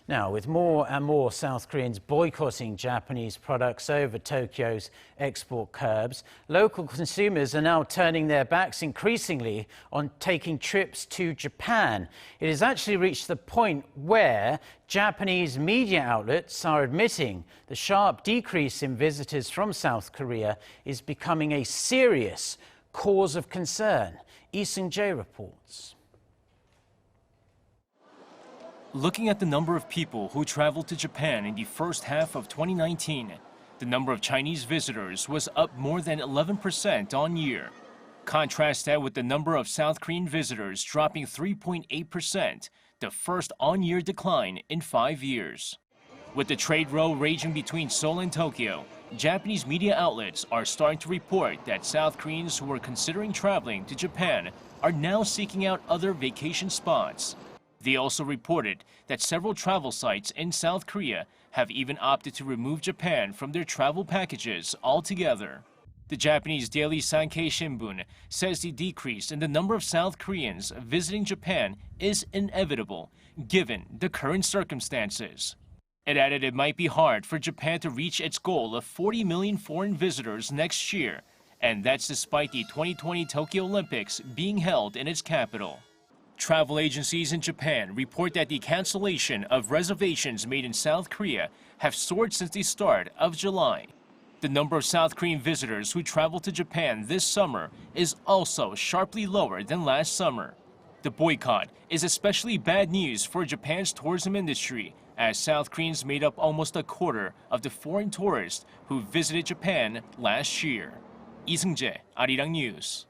Now, with more and more South Koreans boycotting Japanese products over Tokyo's export curbs, local consumers are now turning their backs increasingly on taking trips to Japan. It has actually reached the point where Japanese media outlets are admitting the sharp decrease in visitors from South Korea is becoming a serious cause of concern. Seung-jae reports. Looking at the number of people who traveled to Japan in the first half of 2019, the number of Chinese visitors was up more than 11% on year. Contrast that with the number of South Korean visitors dropping 3.8%, the first on-year decline in 5 years. With the trade row raging between Seoul and Tokyo, Japanese media outlets are starting to report that South Koreans who were considering traveling to Japan are now seeking out other vacation spots. They also reported that several travel sites in South Korea have even opted to remove Japan from their travel packages altogether. The Japanese daily Sankei Shimbun says the decrease in the number of South Koreans visiting Japan is inevitable, given the current circumstances. It added it might be hard for Japan to reach its goal of 40 million foreign visitors next year, and that's despite the 2020 Tokyo Olympics being held in its capital. Travel agencies in Japan report that the cancellation of reservations made in South Korea have soared since the start of July. The number of South Korean visitors who traveled to Japan this summer is also sharply lower than last summer. The boycott is especially bad news for Japan's tourism industry, as South Koreans made up almost a quarter of the foreign tourists who visited Japan last year. Seung-jae, Arirang News.